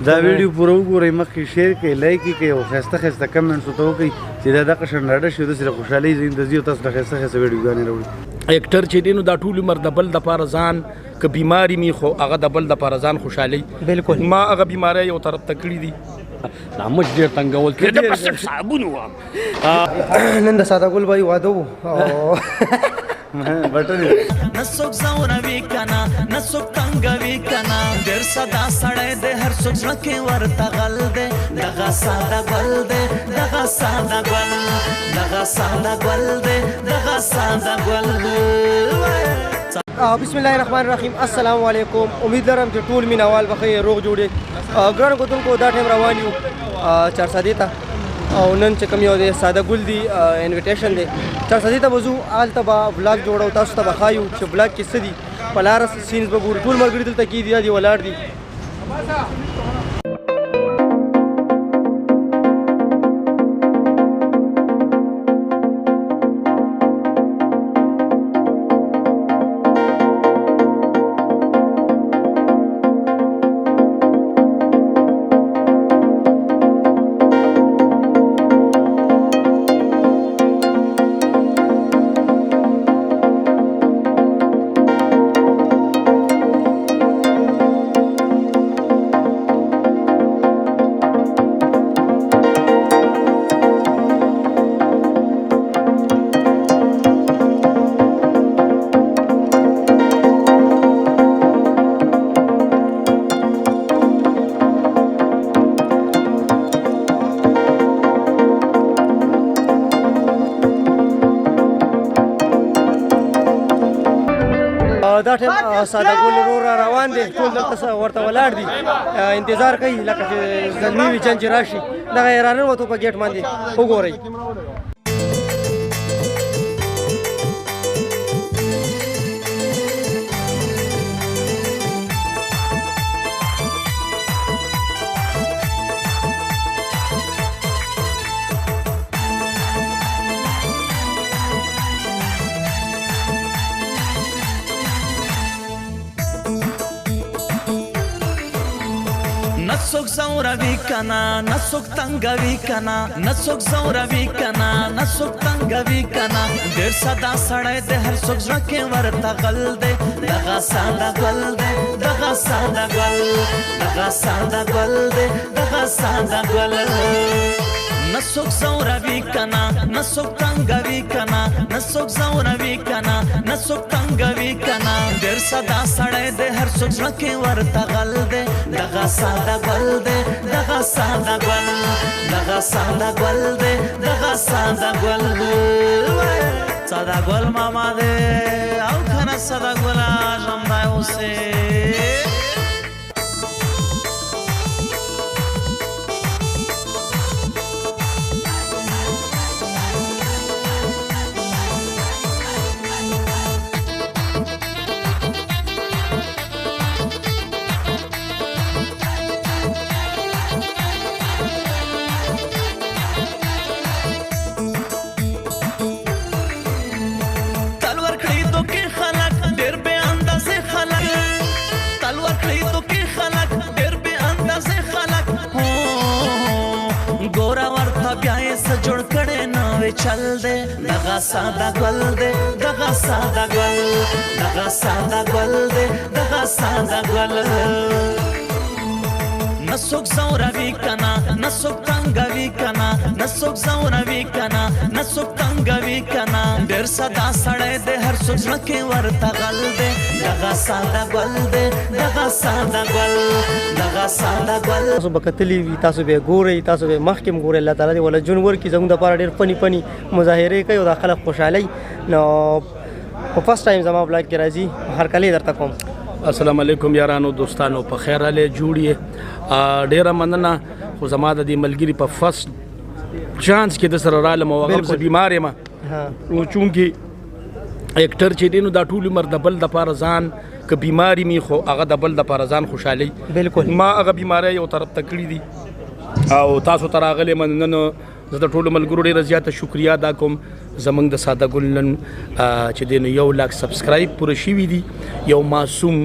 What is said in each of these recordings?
دا ویډیو پوره وګورئ، مخکې شیر کړئ، لایک یې کړئ او ښایسته ښایسته کمنټس ورته وکړئ چې دا دغه شان ډاډه شي، داسې خوشحالۍ زنده ځي او تاسو ته ښایسته ښایسته ویډیوګانې راوړي. اکټر چې دی نو دا ټول عمر د بل دپاره ځان که بیماري می خو هغه د بل دپاره ځان خوشحالۍ بالکل ما هغه بیماری یو طرف ته کړي دي. دا مچ ډېر تنګول کېده بس صابون وم. نن د ساده ګل بای واده و نسوک زوروي کنا نسوک تنگوي کنا ډېر ساده سړی دی هر څوک زړه کې ورته غل دی دغه ساده ګل دی دغه ساده ګل دغه ساده ګل دی دغه ساده ګل. بسم الله الرحمن الرحیم. السلام علیکم. امید لرم چې ټول مینوال به ښه روغ جوړې. ګرانو کتونکو دا ټایم روان یو چارسدې ته او نن چې کوم یو دی ساده ګل دی انویټیشن دی چارسدې ته به ځو، هلته به بلاګ جوړو، تاسو ته به ښایو چې بلاګ کې څه دي، په لاره سینز به ګورو. ټول ملګري دلته کې دي، دا دي ولاړ دي. دا ټایم ساده ګل ورو را روان دی، ټول دلته ورته ولاړ دي، انتظار کوي لکه چې زلمي وي چند چې راشي. دغه یې راننوتو په ګیټ باندې، وګورئ. نسوک زوروي کنا نسوک تنگوي کنا نسوک زوروي کنا نسوک تنگوي کنا ډېر ساده سړی دی هر څوک زړه کې ورته غل دی دغه ساده ګل دی دغه ساده ګل دغه ساده ګل دی دغه ساده ګل. نسوک زوروي کنا نسوک تنگوي کنا نسوک زوروي کنا نسوک تنگوي کنا ډېر ساده سړی دی هر څوک زړه کې ورته غل دی دغه ساده ګل دی دغه ساده ګل دغه ساده ګل دی دغه ساده ګل. ساده ګل ماما دی او کنه ساده ګل ژوندی اوسې. جوړ کړي نوې چل دے دغه ساده ګل دے دغه ساده ګل دغه ساده ګل دے دغه ساده ګل. نسوک زوروي کنا نسوک تنگوي کنا نسوک زوروي کنا نسوک تنگوي کنا ډېر ساده سړی دی هر څوک زړه کې ورته غل دی دغه ساده ګل دی دغه ساده ګل دغه ساده ګل. تاسو به کتلي وي، تاسو به ګورئ، تاسو به مخکې هم ګورئ. الله تعالی دې ولا ژوند ورکړي، زموږ دپاره ډېر فني مظاهرې کوي او دا خلک خوشحالۍ. نو په فرسټ ټایم زما بلاګ کې راځي، هرکلی درته کوم. السلام علیکم یارانو دوستانو، په خیر حالې جوړیې. ډېره مننه، خو زما د دې ملګري په فرسټ چانس کې د سره رالم او هغه زه بیمار یم، چونکې اکټر چې دی نو دا ټول عمر د بل دپاره ځان که بیماري می خو هغه د بل دپاره ځان خوشحالۍ. بالکل ما هغه بیماری یو طرف ته کړي دي او تاسو ته راغلی مننه. زه د ټولو ملګرو ډېره زیاته شکریا ادا کوم. زمونږ د ساده ګل نن چې دی نو 1 لاک سبسکرایب پوره شوي دي. یو معصوم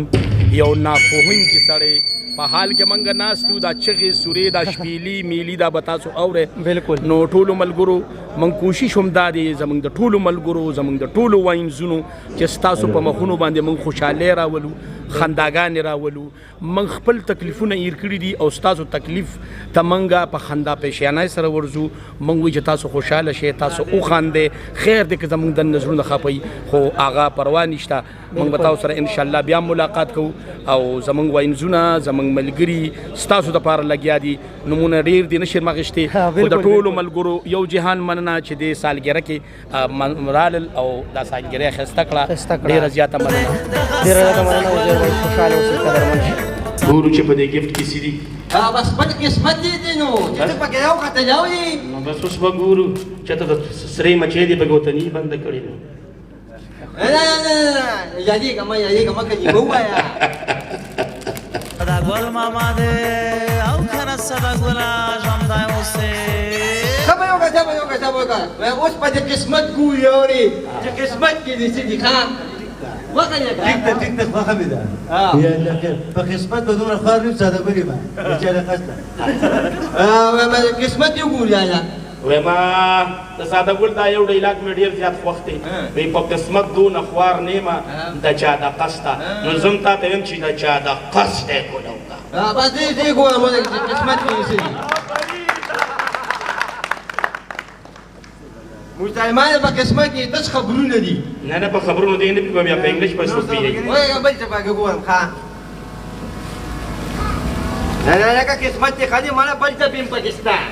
یو ناپوهونکي سړی په حال کې منګه ناست یو دا چغې سورې دا شپیلي میلي دا به تاسو اورئ بالکل نو ټولو ملګرو من کوشش هم دا دی زموږ د ټولو ملګرو زموږ د ټولو واینزونو چې ستاسو په مخونو باندې موږ خوشحالۍ راولو خنداګانې راولو موږ خپل تکلیفونه هیر کړي دي او ستاسو تکلیف ته موږ په خندا پیشیانۍ سره ورځو موږ وایو چې تاسو خوشحاله شئ تاسو وخاندئ خیر دی که زموږ د نظرونه خفوي خو هغه پروا نشته موږ به تاسو سره انشاءالله بیا ملاقات کوو او زموږ واینزونه زموږ ملګري ستاسو دپاره لګیا دي نومونه ډېر دي نه شرم اخیستې خو د ټولو ملګرو یو جهان مننه چې د سالګره کې رالل او دا سالګره یې ښایسته کړه ډېره زیاته مننه خوشحاله اوسئ قدرمن شئ ګورو چې په دې ګفټ کې څه دي بس پټ قسمت دې نو چې ته پکې یو خطه جوړې نو بس اوس به ګورو چې ته د سرې مچۍ دې په ګوتني بنده کړې نو نه یادېږه مه که دې مه ووایه صدا ګل ماما دې او کنه صدا ګله ژوندی اوسې صبر وکړه اوس په دې قسمت ګورې اورې چې قسمت کې دې څه دي ښه ټیک ده خوښه مې ده په قسمت به دومره خوار نیم ساده ګلې به بېچاره قصده قسمت یې ګورې آیا وایم د ساده ګل دا یو ډایلاګ مې ډېر زیات خوښ دی وایي په قسمت دونه خوار نیمه د چا د قصده نو زه هم تا ته وایم چې د چا د قصده ګل وکړه بس دې ګوره مونږ چې قسمت کې څه دي مسلمان په قسمت کې داس خبرونه دي نه په خبرونو دی نه بیا په انګلیش په سوپی وای بل څه پکې ګورم ښه نه لکه قسمت کې خالي مالا بل څه پیم پاکستان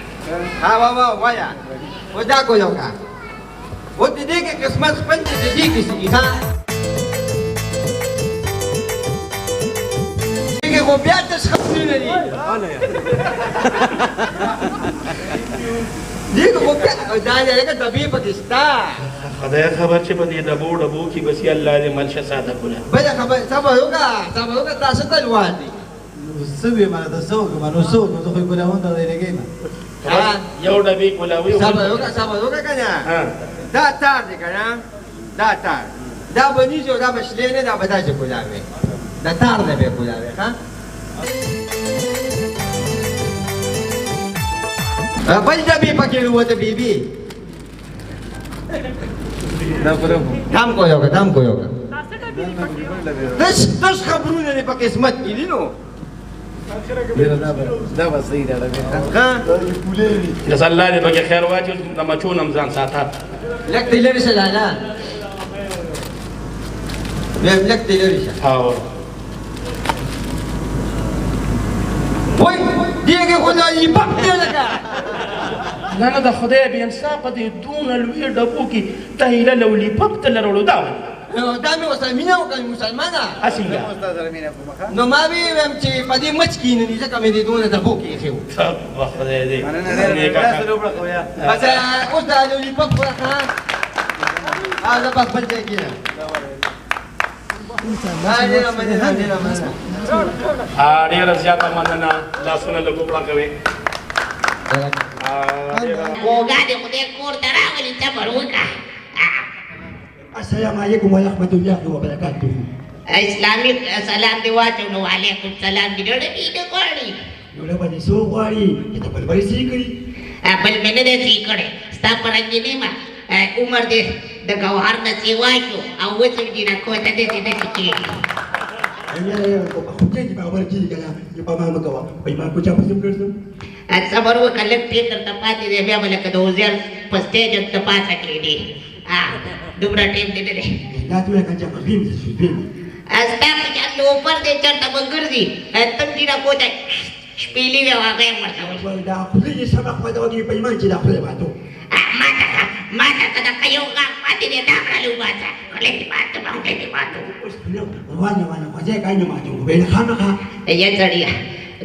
ها وایا ودا کو یو کا و دې کې قسمت خپل دې کې سي ها دې کو بیا داس خبرونه دي دې کو بیا دا لکه دبي پاکستان خدای خبر چې په دې ډبو کې بس الله دې ملشه ساده کوله بل خبر صبر وکړه تاسو ته لوادي څه وې ما ته څه وکړم نو څه وکړم زه خو ګولاون ته دی لګېم یو ډبې کولاوي صبر وکړه کنه دا تار دی کنه دا تار دا بنیزو دا بشلې نه دا بداجه کولاوي دا تار نه به کولاوي ها بل دبي پکې وته بیبي دام کو یو داس خبرونه نه په قسمت کې دي نو دا به صحیح ده جزا الله دې پکې خیر واچو د مچون هم ځان ساته لک دې لري شه لالا لک دې لري شه وای دیګه خدای په دې لګا نه د خدای بې انصافه دې دونه لوی ډبو کې تهیله لولي پپ ته لرلو دا دا مې ورسره مینه وکړه مسلمانه څنګه نو ما ویم چې په دې مچ کې نه دي ځکه مې دې دونه ډبو کې ایښی و خدای دې بس اوس دا لولي پپ ورکړه زه بس بل ځای کې یم ډېره زیاته مننه لاسونه لږ وکړه کوي اوګه دې خدای کور ته راولي صبر وکړه السلام علیکم ورحمة الله وبرکاته اسلامي سلام دی واچو نو علیکم سلام دی ډېر دې کوړی نو له باندې سو غواړي چې ته بل بل سي کړی بل مې نه دې کړي ستا پرنګ نه ما عمر دې د ګوهر نه سی واچو او وڅ دې نه کوته دې دې کې یا خو دې په اول کې کنه چې په ما مګوا په ما کو چا پسم کړم صبر وکړه فکر ته پاتې دی بیا ملک د وزیر په سټیج ته پاتې کړي دومره ټیم دې دې دا ته کنه په بیم دې بیم استا په چلو پر دې چرته بنګردي تم دې را کوته شپېلې وی هغه مرته دا خو دې سبق په دا کې په ایمان چې دا خو ماتو ما ته کایو کا پاتې دې دا کړلو باچا کله دې ماتو باندې دې ماتو وانه وځه کاینه ماتو به نه خامخا یا چړیا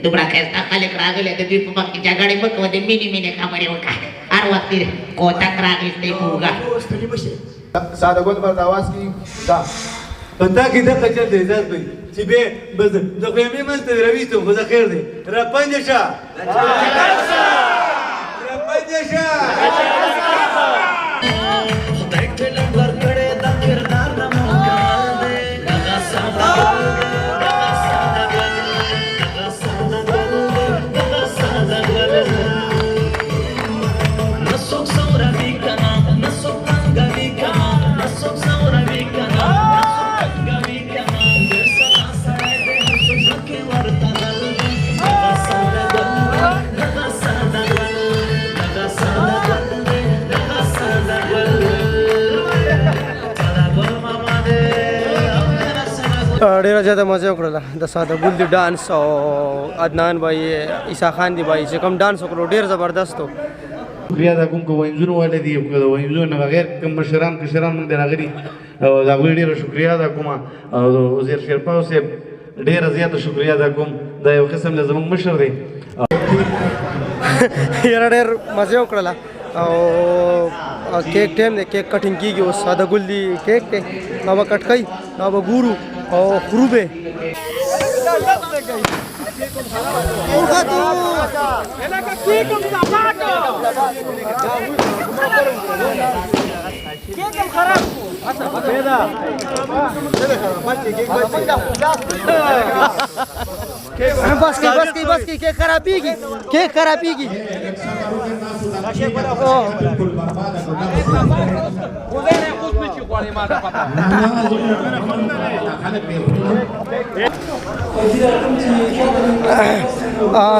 دومره کېستا خلک راغله د دې په وخت کې جګړې وکړه د مینې خبرې وکړه هر وخت کوتا راغستې کوګه ساده ګل پر आवाज کی دا پتا کې د خجل دې ځل به چې به بس د قیمې من ته رويته خو خیر دی را پنځه ور کړه د کردار نه مونږ دې ډېره زیاته مزه وکړله د ساده ګل دی ډانس او عدنان بھائی عیسی خان دی بھائی چې کوم ډانس وکړو ډېر زبردست و شکریه ادا کوم که وینځونه والا دي او که د وینځونو نه بغیر کوم مشران موږ ته راغلي او د هغوی ډېره شکریه ادا کوم او وزیر شیرپاو صاحب ډېره زیاته شکریه ادا کوم دا یو قسم له زموږ مشر دی یاره ډېر مزه وکړله او کیک ټایم دی کیک کټینګ کېږي اوس ساده ګل دی کیک دی دا به کټ کوي دا به ګورو او خورو به بس کی کیک خرابیږي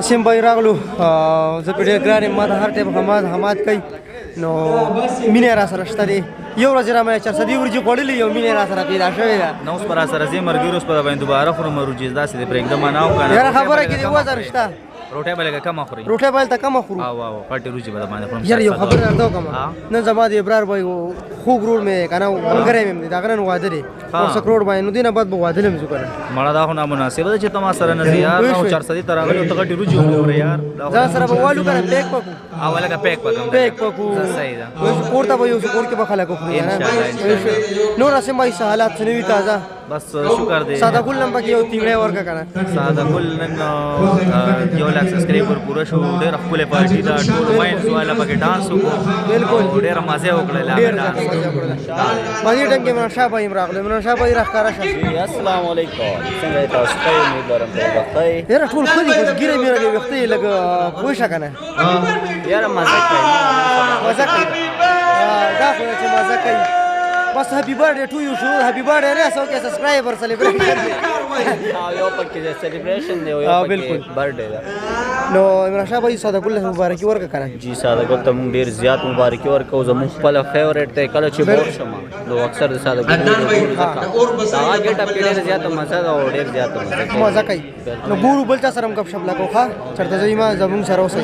سیم بھائی راغلو زه په ډېر ګران یم ما ته هر ټایم حماد کوي نو مینه را سره شته دی یو ورځ را مې 400 ورځې خوړلې یو مینه را سره پیدا شوې ده نو اوس پر سره زی مرګ اوس په باندې دوباره خورم روجي داسې د پرېږدم نه او کنه یاره خبره کې دی وزر شته روټه بلګه کم خوري روټه بل ته کم خورو او پټي روجي به باندې خورم یاره یو خبر درته کوم نن زما د ابرار بھائی خو ګرور مې کنه مګرې مې دا غرن واده لري او سکروډ باندې نو دینه بعد به واده لم زو کنه مړه دا خو نامناسبه ده چې تما سره نه یار نو 400 تراغلی ته غټي روجي وګوره یار ځا سره به والو کنه پیک پکو اولګه پیک پکو صحیح ده اوس کوړه به یو کوړ کې به خلکو خو نه نور اسه مې حالات سنوي تازه بس شکر دی ساده ګل نن پکې یو تینګړې ورکا کنه ساده ګل نن یو لاک سبسکرایبر پورا شو ډېر خپل پارټي دا ټول واینز والا پکې ډانس وکړو بالکل ډېر مزه وکړل باندې ټنګ کې مرشا بھائی راغله مرشا بھائی راخاره شي السلام علیکم څنګه تاسو ته امیدوارم چې بخیر یاره ټول خولي کوم ګیره میره کې وختې لګ پوښا کنه یاره مزه کوي دا خو چې مزه کوي بس هپی برډے ټو یو شو هپی برډے ره سو کې سبسکرایبر سلیبریشن دی یو پکې سلیبریشن دی یو بالکل برډے دا نو عمران شاه بھائی ساده ګل مبارکي ورکړه کنه جی ساده ګل ته مونږ ډیر زیات مبارکي ورکو زموږ خپل فیورټ ته کله چې بور شم نو اکثر د ساده ګل دا ګټ اپ ډیر زیات مزه او ډیر زیات مزه کوي نو ګورو بل چا سره غب شپ لا کوخه چرته زما زمون سره اوسه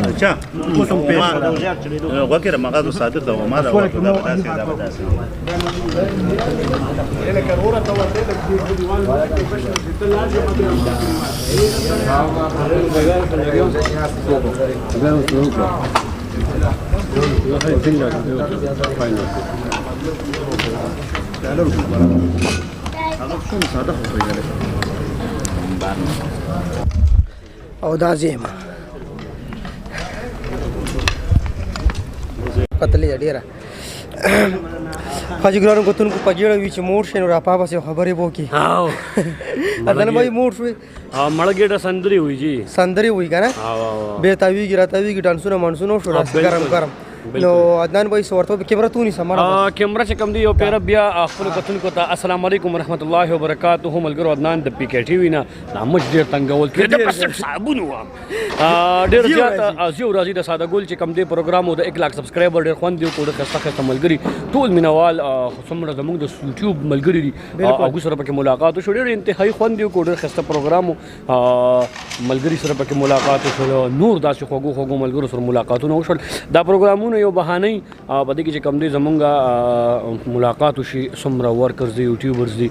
اچھا وہ تم پیش وکر مغازو صادق دا ما دا وکړه دا داسې او دا زیما قتلې ډیره حاجی ګرانو کوتون کو پجړه وی چې مور شنو را پابه سه خبرې بو کی او اذن مې مور شوي مړګېټه سندري وي جی سندري وي کنه به تاویږي راتاویږي ډانسونه منسونو شو ګرم نو عدنان بھائی سورته کیمرا تو نه سماره کیمرا چې کم دی یو پیر بیا خپل کتون کو ته السلام علیکم ورحمت الله وبرکاته ملګرو عدنان د پی کې ټي وی نه نامج ډیر تنګول کړي د پس صابون و ډیر زیات ازیو راځي د ساده ګل چې کم دی پروګرام د 1 लाख سبسکرایبر ډیر خوند دی کوډه خسته ملګری ټول مینوال څومره زموږ د یوټیوب ملګری دي او سره پکې ملاقات شو ډیر انتهایی خوند دی کوډه خسته پروګرام ملګری سره پکې ملاقات شو نور داسې خوګو ملګرو سره ملاقاتونه وشول دا پروګرامونه یو بهانه بده کې چې کم دی زمونږه ملاقات شي څومره ورکرز دی یوټیوبرز دی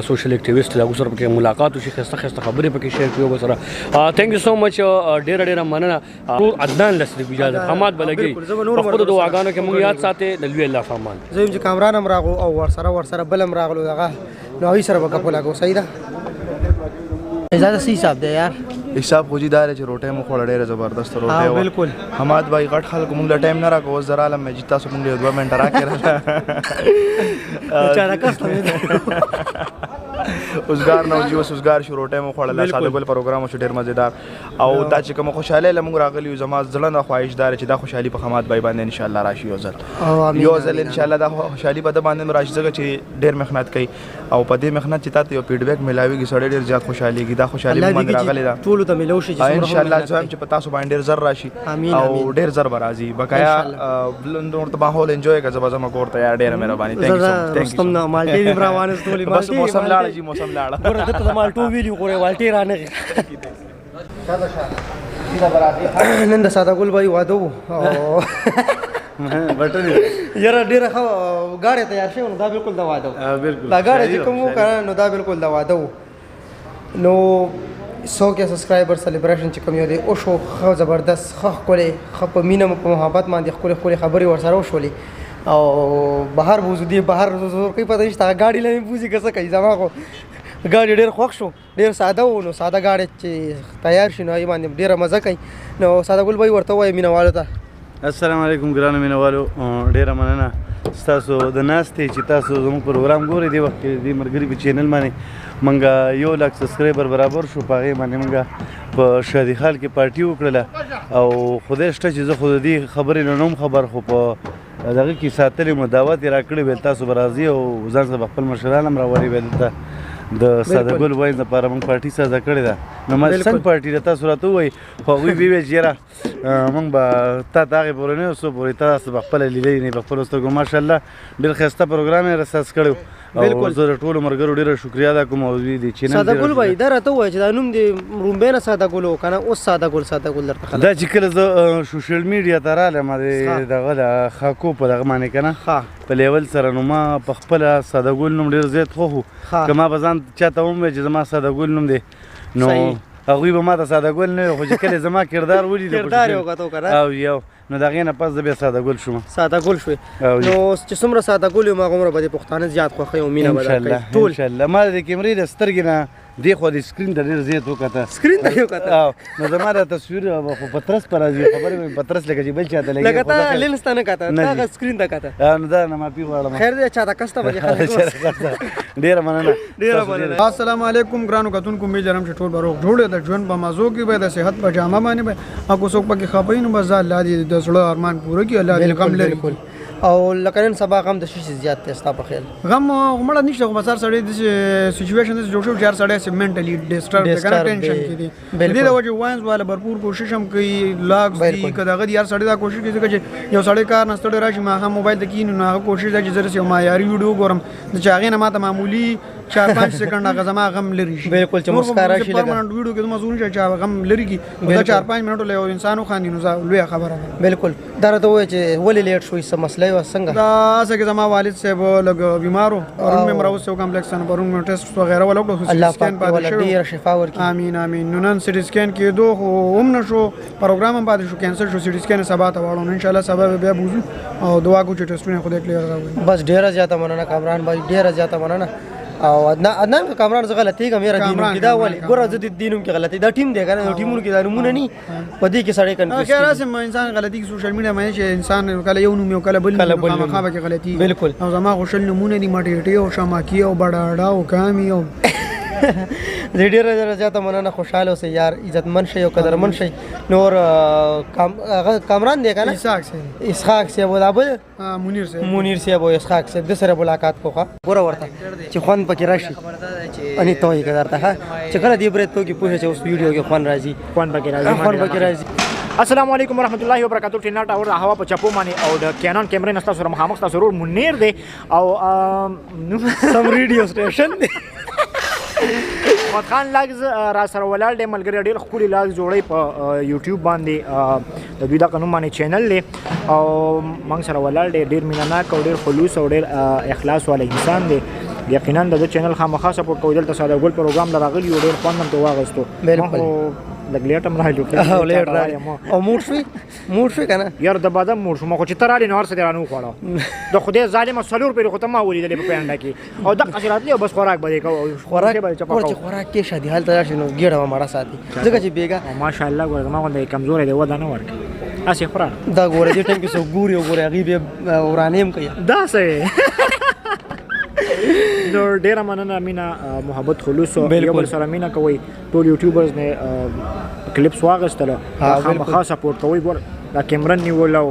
سوشل اکټیویسټ دا سره پکې ملاقات شي خسته خبرې پکې شیر کړو سره ثانک یو سو مچ ډیر مننه عدنان لسری اجازه حماد بلګي په خپل دعاګانو کې مونږ یاد ساتي د لوی الله فامان زم چې کامران هم راغو او ورسره بلم راغلو دغه نو هي سره وکړو لاګو صحیح ده اجازه صحیح حساب دی یار حساب خو دار چې روټه مو خوړ ډېره زبردست روټه و بالکل حماد بھائی غټ خلک مونږ له ټایم نه راکو زرا عالم مې جتا سو مونږ 2 منټه راکړه چا راکاسته اوسګار نو چې اوسګار شروع ټایم خوړل ساده ګل پروګرام شو ډیر مزیدار او دا چې کوم خوشاله لمغ راغلی زما ځلنه خواهش دار چې دا خوشحالي په خمات بای باندې ان شاء الله راشي یو ځل ان شاء الله دا خوشحالي به د باندې راشي ځکه چې ډیر مهنت کوي او په دې مهنت چې تاسو یو فیډبیک ملاويږي سړی ډیر زیات خوشحاليږي دا خوشحالي باندې راغلی دا ټول ته ملو شي ان شاء الله ځم چې پتا سو باندې ډیر زر راشي او ډیر زر برازي بقایا بلندور ته ماحول انجوای کا زما کور ته ډیر مهرباني ثانک یو نو مالټي وی روانه ستولي بس موسم لاړ جی موسم لاړ ګوره ته مالټو ویډیو کوله والټي رانه نن د ساده ګل بای واده وو یاره ډیره ښه ګاډی تیار شوی نو دا بالکل د واده وو دا ګاډی چې کوم وکړه نو دا بالکل د واده وو نو 100 کے سبسکرایبر سلیبریشن چې کوم یو دی او شو خو زبردست خو ښکلی ښه په مینه په محبت باندې ښکلې خبرې ورسره وشولې او بهر بوزو دی بهر زور کوي پته نشته ګاډي لمې بوزي که څه کوي زما خو ګاډي ډېر خوښ شو ډېر ساده و نو ساده ګاډی چې تیار شي نو هغې باندې ډېره مزه کوي نو ساده ګل بهی ورته ووایه مینهوالو ته السلام علیکم ګرانو مینهوالو ډېره مننه ستاسو د ناستې چې تاسو زموږ پروګرام ګورئ دې وخت کې دې ملګري په چینل باندې موږ 1 لک سبسکرایبر برابر شو په هغې باندې موږ په شادي خال کې پارټي وکړله او خدای شته چې زه خو د دې خبرې نه نوم خبر خو په دغه کې ساتلې مو دعوت یې راکړی ویل تاسو به راځئ او ځان سره به خپل مشران هم راولئ ویل دلته د ساده ګل واینز لپاره موږ پارټي سازه کړې ده نو ما څنګه پارټي ده تاسو راته ووایئ خو هغوی بیا ویل چې یاره موږ به تا ته هغې پورې نه یو څو پورې تاسو به خپله لیدلی نه په خپلو سترګو ماشاءالله ډېر ښایسته پروګرام یې راساس کړی او زه د ټولو ملګرو ډېره شکریا ادا کوم او دوی د چینل ساده ګل بهی دا راته ووایه چې دا نوم دې رومبی نه ساده ګل و که نه اوس ساده ګل درته خلک دا چې کله زه سوشل میډیا ته رالم د دغه د خاکو په دغه باندې که نه په لیول سره نو ما په خپله ساده ګل نوم ډېر زیات خوښ و که ما به ځان چاته ومویل چې زما ساده ګل نوم دی نو هغوی به ما ته ساده ګل نه وي خو چې کله زما کردار ولید او یو نو د هغې نه پس زه بیا ساده ګل شوم ساده ګل شوې نو چې څومره ساده ګل یو هغومره به دې پښتانه زیات خوښوي او مینه به درکوي ټول انشاءالله ما د کیمرې د سترګې نه دې خوا د سکرین ته ډېر زیات وکته سکرین ته یې وکته نو زما دا تصویر خو پترس په راځي خبرې مې پترس لکه چې بل چا ته لګي لکه ته لینس ته نه کته ته هغه سکرین ته کته نو دا نه معافي غواړم خیر دی چا ته کسته به ډېره مننه ډېره مننه السلام علیکم ګرانو کتونکو امید لرم چې ټول به روغ جوړ د ژوند په مزو کې به د صحت په جامه باندې به اګو څوک پکې خپوي نو بس الله دې د زړه ارمان پوره کړي الله دې غم لري او لکه نن سبا غم د شي زیات دی ستا په خیال غم مړه نشته خو بسار سړی د سچویشن د جوړ شو چې هر سړی سیمنټلی ډیسټرب دی کنه ټینشن کې دی دې د وجه واینز والا भरपूर کوشش هم کوي لاګ دی کداغه هر سړی دا کوشش کوي چې یو سړی کار نستړی راشي ما هم موبایل ته کینو نه کوشش دا چې زره یو معیاري ویډیو ګورم د چاغې نه ماته معمولی 4-5 سکند هغه زما غم لري بالکل چې مسکارا شي لګا پرمننت ویډیو کې مزون چې غم لري کی دا 4-5 منټو له انسانو خاندي نو لوی خبره ده بالکل دا راته وایي چې ولې لیټ شوې څه مسله و څنګه دا څه کې زما والد صاحب لګ بیمارو پرون مې مراوس یو کمپلیکس نه پرون مې ټیسټ وغیرہ ولکړو الله پاک ولا ډیر شفا ورکړي امين امين نو نن سټي سکین کې دوه هم نشو پروګرام هم پاتې شو کینسل شو سټي سکین سبا ته واړو ان شاء الله سبا بیا بوزو او دعا کو چې ټیسټونه خو دې کلیئر راوړي بس ډیره زیاته مننه کامران بھائی ډیره زیاته مننه او عدنان که کامران زه غلطي کوم یاره دینو کې دا ولې ګوره زه د دینو کې غلطي دا ټیم دی کنه ټیمونو کې دا نمونه نه په دې کې سړی کنفیوز کیږي راسم انسان غلطي سوشل میډیا باندې چې انسان کله یو نوم یو کله بل خامخا به غلطي بالکل او زما خوشل نمونه دي ماټیټي او شماکی او بډاډا او کامي او زه ډېره زیاته مننه خوشحاله اوسئ یار عزتمن شئ او قدرمن شئ نور کامران دی که نه اسحاق صاحب او دا بل منیر صاحب او اسحاق صاحب د سره ملاقات کوخه ګوره ورته چې خوند پکې راشي اني ته یې که درته ښه چې کله دې برید تو کې پوهه چې اوس ویډیو کې خوند پکې راځي السلام علیکم ورحمۃ اللہ وبرکاتہ ټینا ټاور هوا په چپو باندې او د کینون کیمرې نستا سره مخامخ تاسو ضرور منیر دی او سم ریډیو سټیشن دی محمد خان لاګز را سره ولاړ دی ملګری ډېر ښکلي لاګز جوړوي په یوټیوب باندې د دوی دا قانون باندې چینل دی او موږ سره ولاړ دی ډېر مینه ناک او ډېر خلوص او ډېر اخلاص والا انسان دی یقینا د چینل خامخا سپورټ کوي دلته ساده ګل پروګرام لراغلی او ډېر خوند هم ته واغستو بالکل لږ لیټ هم راغلی او لیټ راغلی او موډ شوي که نه یار د بادم موډ شوم خو چې ته رالې نو هر څه دې رانه وخوړه د خدای ظالمه څلور پېرې خو ته ما ولیدلې په پینډه کې او دقسې راتلې او بس خوراک به دې کوو خوراک کې شادي هلته راشي نو ګېډه به مړه ساتي ځکه چې بېګا ماشاءالله ګوره زما غوندې کمزوری دی وده نه ورکړي هسې خوره دا ګوره دې ټایم کې څوک ګوري او ګورې هغې بیا ورانې هم کوي داسې نو ډیره مننه مینا محبت خلوص یو بل سره مینا کوي ټول یوټیوبرز نه کلیپس واغستله خامخا سپورټ کوي ګور دا کیمرا نیول او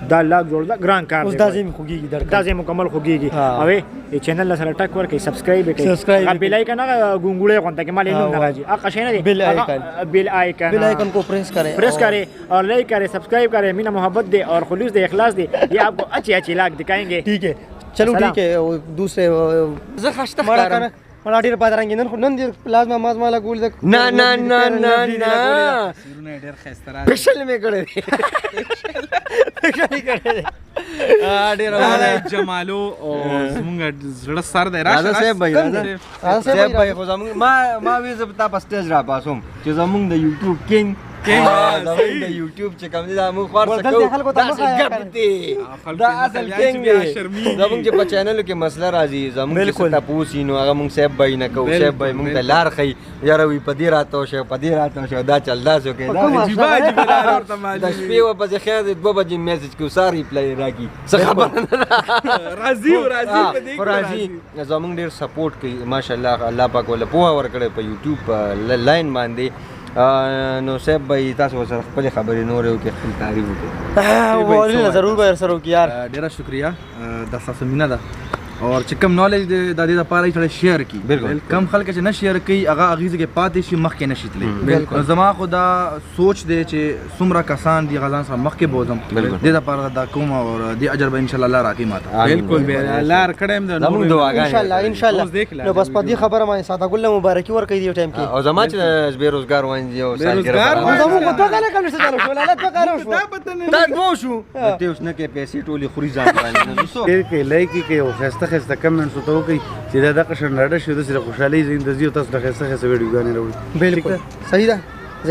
دا لاګ جوړ دا ګران کار دی دا زم خوږي درک دا زم مکمل خوږي اوه ای چینل سره ټاک ورکړئ سبسکرایب کړئ بیل آیکن غونګړې غونډه کې مال نه راځي اقا شینه دی بیل آیکن کو پریس کریں اور لائک کریں سبسکرائب کریں مینا محبت دے اور خلوص دے اخلاص دے یہ آپ کو اچھی اچھی لاگ دکھائیں گے ٹھیک ہے چلو ٹھیک ہے دوسرے مړه ډیر پادرنګ نن دې پلازما مازما لا ګول دک نه ډیر خسته را سپیشل می کړی ډیر جمالو او زمونږ زړه سر دی راشه صاحب بھائی خو زمونږ ما وی زه په سټیج را پاسوم چې زمونږ د یوټیوب کینګ زمونږ د یوټیوب چې کوم دي دا موږ خور سکو دا ګپ دی دا اصل کینګ دی زمونږ چې په چینل کې مسله راځي زمونږ چې تاسو نو هغه موږ صاحب بھائی نه کو صاحب بھائی موږ ته لار خي یاره وی پدی راتو شه دا چل دا شو کې دا عجیب لار ورته ما د شپې و په خیر د 2 بجې میسج کو ساری پلی راکی څه خبر راضی راضی زمونږ ډیر سپورټ کوي ماشاءالله الله پاک ول په ور کړې په یوټیوب لاین باندې نو صاحب بھائی تاسو سره خپل خبرې نور یو کې خپل تعریف وکړئ ولې ضرور به سره وکړي یار ډیره شکریا د تاسو مینه ده اور چې کم نالج د دې لپاره چې شیر کی کم خلک چې نه شیر کوي هغه اغیزه کې پاتې شي مخ کې نشي تللی زما خدا سوچ دی چې څومره کسان دی غزان سره مخ کې بوزم دې لپاره دا کوم او دې اجر به ان شاء الله الله راکې ماته بالکل به لار کړم د ان شاء الله نو بس په دې خبره ما ساده ګل مبارکي ورکړي دی ټایم کې او زما چې بیروزګار وایي او بیروزګار زموږ په توګه نه کوم څه چالو شو لاله تو کارو شو دا دو شو ته اوس نه کې پیسې ټولي خوري ځان باندې نو کې لایکی کې او خسته کمنټس ته وکړي چې دا د قشر نړۍ شو د سره خوشحالي زندګي او تاسو د خسته ویډیوګانې راوړي بالکل صحیح ده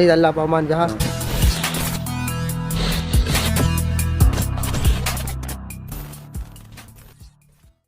زید الله په امان جهاز